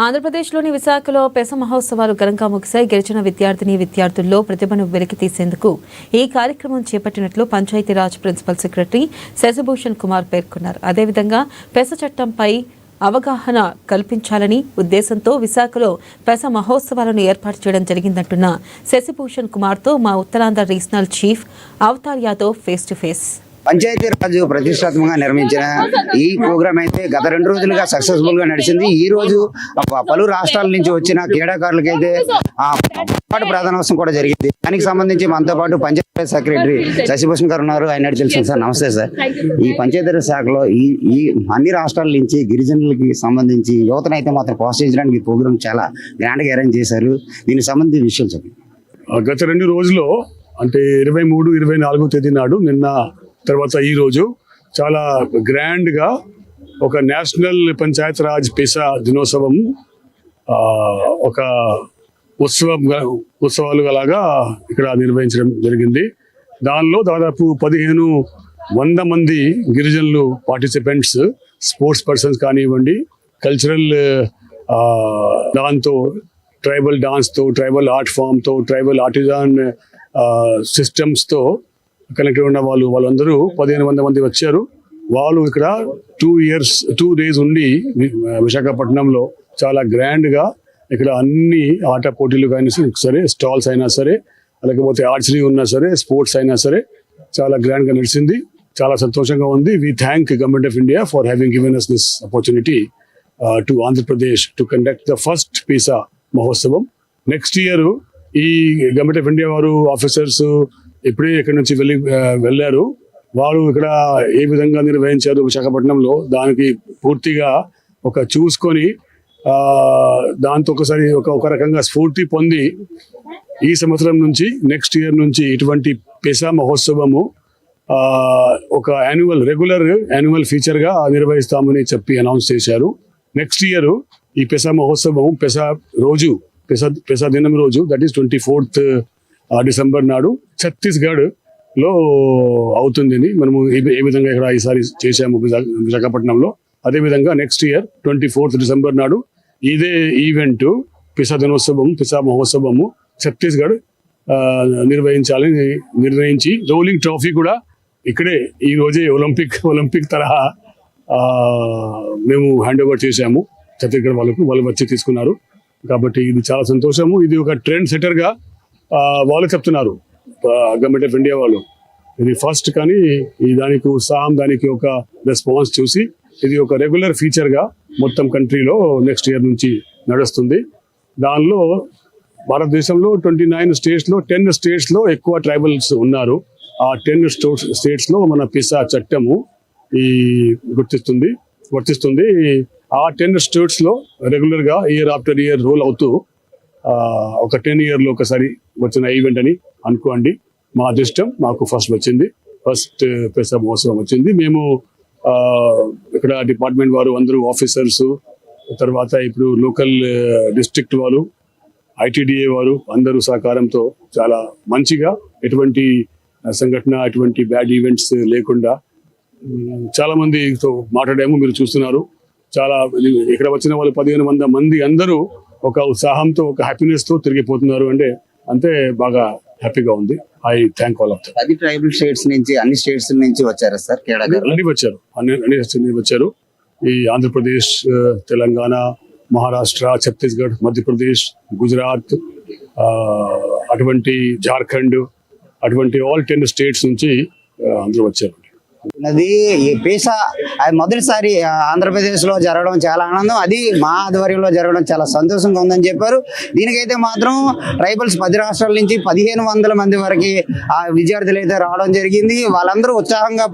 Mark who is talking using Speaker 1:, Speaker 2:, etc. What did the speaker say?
Speaker 1: ఆంధ్రప్రదేశ్లోని విశాఖలో పెస మహోత్సవాలు ఘనంగా ముగిశాయి. గెలిచిన విద్యార్థుల్లో ప్రతిభను వెలికి తీసేందుకు ఈ కార్యక్రమం చేపట్టినట్లు పంచాయతీరాజ్ ప్రిన్సిపల్ సెక్రటరీ శశిభూషణ్ కుమార్ పేర్కొన్నారు. అదేవిధంగా పెస చట్టంపై అవగాహన కల్పించాలని ఉద్దేశంతో విశాఖలో పెస మహోత్సవాలను ఏర్పాటు చేయడం జరిగిందంటున్న శశిభూషణ్ కుమార్తో మా Uttarandhra regional chief Avatar Yadav face to face.
Speaker 2: Panchayati Raj ప్రతిష్టాత్మకంగా నిర్మించిన ఈ ప్రోగ్రామ్ అయితే గత 2 రోజులుగా సక్సెస్ఫుల్ గా నడిచింది. ఈ రోజు పలు రాష్ట్రాల నుంచి వచ్చిన క్రీడాకారులకైతే ప్రధానోత్సవం కూడా జరిగింది. దానికి సంబంధించి మనతో పాటు పంచాయతీరాజ్ సెక్రటరీ శశిభూషణ్ గారు ఉన్నారు. ఆయన తెలుసు సార్. నమస్తే సార్. ఈ పంచాయతీరాజ్ శాఖలో ఈ అన్ని రాష్ట్రాల నుంచి గిరిజనులకి సంబంధించి యువతనైతే మాత్రం ప్రోత్సహించడానికి ఈ ప్రోగ్రామ్ చాలా గ్రాండ్ గా అరేంజ్ చేశారు. దీనికి సంబంధించి విషయాలు చెప్పండి.
Speaker 3: గత 2 రోజుల్లో అంటే 23, 24 తేదీ నాడు నిన్న తర్వాత ఈ రోజు చాలా గ్రాండ్గా ఒక నేషనల్ పంచాయత్ రాజ్ పెసా దినోత్సవం ఒక ఉత్సవాలు లాగా ఇక్కడ నిర్వహించడం జరిగింది. దానిలో దాదాపు 1500 మంది గిరిజనులు పార్టిసిపెంట్స్, స్పోర్ట్స్ పర్సన్స్ కానివ్వండి, కల్చరల్ దాంతో, ట్రైబల్ డాన్స్తో, ట్రైబల్ ఆర్ట్ ఫామ్తో, ట్రైబల్ ఆర్టిజాన్ సిస్టమ్స్తో కనెక్ట్ ఉన్న వాళ్ళందరూ 1500 మంది వచ్చారు. వాళ్ళు ఇక్కడ 2 days ఉండి విశాఖపట్నంలో చాలా గ్రాండ్గా ఇక్కడ అన్ని ఆట పోటీలు కానీ సరే, స్టాల్స్ అయినా సరే, లేకపోతే ఆర్చరీ ఉన్నా సరే, స్పోర్ట్స్ అయినా సరే చాలా గ్రాండ్గా నడిచింది. చాలా సంతోషంగా ఉంది. We thank government of India for having given us this opportunity to Andhra Pradesh to conduct the first PESA మహోత్సవం. నెక్స్ట్ ఇయర్ ఈ గవర్నమెంట్ ఆఫ్ ఇండియా వారు ఆఫీసర్స్ ఇప్పుడే ఇక్కడ నుంచి వెళ్ళారు. వారు ఇక్కడ ఏ విధంగా నిర్వహించారు విశాఖపట్నంలో దానికి పూర్తిగా చూసుకొని దాంతో ఒకసారి ఒక రకంగా స్ఫూర్తి పొంది ఈ సంవత్సరం నుంచి నెక్స్ట్ ఇయర్ నుంచి ఇటువంటి పెసా మహోత్సవము ఒక రెగ్యులర్ యాన్యువల్ ఫీచర్గా నిర్వహిస్తామని చెప్పి అనౌన్స్ చేశారు. నెక్స్ట్ ఇయర్ ఈ పెసా మహోత్సవం పెసా దినం రోజు దట్ ఈస్ 24th డిసెంబర్ నాడు ఛత్తీస్గఢ్ లో అవుతుంది. మనము ఏ విధంగా ఇక్కడ ఈసారి చేశాము విశాఖపట్నంలో, అదేవిధంగా నెక్స్ట్ ఇయర్ 24th డిసెంబర్ నాడు ఇదే ఈవెంట్ పెసా దినోత్సవం, పెసా మహోత్సవము ఛత్తీస్గఢ్ నిర్వహించాలని నిర్ణయించి రోలింగ్ ట్రోఫీ కూడా ఇక్కడే ఈ రోజే ఒలింపిక్ తరహా మేము హ్యాండ్ ఓవర్ చేశాము ఛత్తీస్గఢ్ వాళ్ళు వచ్చి తీసుకున్నారు. కాబట్టి ఇది చాలా సంతోషము. ఇది ఒక ట్రెండ్ సెటర్గా వాళ్ళు చెప్తున్నారు గవర్నమెంట్ ఆఫ్ ఇండియా వాళ్ళు. ఇది ఫస్ట్ కానీ దానికి ఉత్సాహం, దానికి ఒక రెస్పాన్స్ చూసి ఇది ఒక రెగ్యులర్ ఫీచర్గా మొత్తం కంట్రీలో నెక్స్ట్ ఇయర్ నుంచి నడుస్తుంది. దానిలో భారతదేశంలో 29 స్టేట్స్లో 10 స్టేట్స్లో ఎక్కువ ట్రైబల్స్ ఉన్నారు. ఆ 10 స్టేట్స్లో మన పెసా చట్టము వర్తిస్తుంది. ఆ 10 స్టేట్స్లో రెగ్యులర్గా ఇయర్ ఆఫ్టర్ ఇయర్ రోల్ అవుతూ ఒక 10 yearలో ఒకసారి వచ్చిన ఈవెంట్ అని అనుకోండి. మా అదృష్టం, మాకు ఫస్ట్ పెసా మహోత్సవం వచ్చింది. మేము ఇక్కడ డిపార్ట్మెంట్ వారు అందరూ ఆఫీసర్స్, తర్వాత ఇప్పుడు లోకల్ డిస్ట్రిక్ట్ వాళ్ళు, ITDA వారు అందరూ సహకారంతో చాలా మంచిగా ఎటువంటి సంఘటన, ఎటువంటి బ్యాడ్ ఈవెంట్స్ లేకుండా చాలా మందితో మాట్లాడాము. మీరు చూస్తున్నారు. చాలా ఇక్కడ వచ్చిన వాళ్ళు 1500 మంది అందరూ ఒక ఉత్సాహంతో, ఒక హ్యాపీనెస్ తో తిరిగిపోతున్నారు. అంతే బాగా హ్యాపీగా ఉంది. I thank all of them.
Speaker 2: 10 tribal states నుంచి, అన్ని స్టేట్స్ నుంచి వచ్చారా సార్?
Speaker 3: అన్ని వచ్చారు. ఈ ఆంధ్రప్రదేశ్, తెలంగాణ, మహారాష్ట్ర, ఛత్తీస్గఢ్, మధ్యప్రదేశ్, గుజరాత్, అటువంటి జార్ఖండ్, అటువంటి ఆల్ 10 స్టేట్స్ నుంచి అందరూ వచ్చారు.
Speaker 2: అది పెసా మొదటిసారి ఆంధ్రప్రదేశ్ లో జరగడం చాలా ఆనందం. అది మా ఆధ్వర్యంలో జరగడం చాలా సంతోషంగా ఉందని చెప్పారు. దీనికైతే మాత్రం ట్రైబల్స్ 10 రాష్ట్రాల నుంచి 1500 మంది వరకు విద్యార్థులు అయితే రావడం జరిగింది. వాళ్ళందరూ ఉత్సాహంగా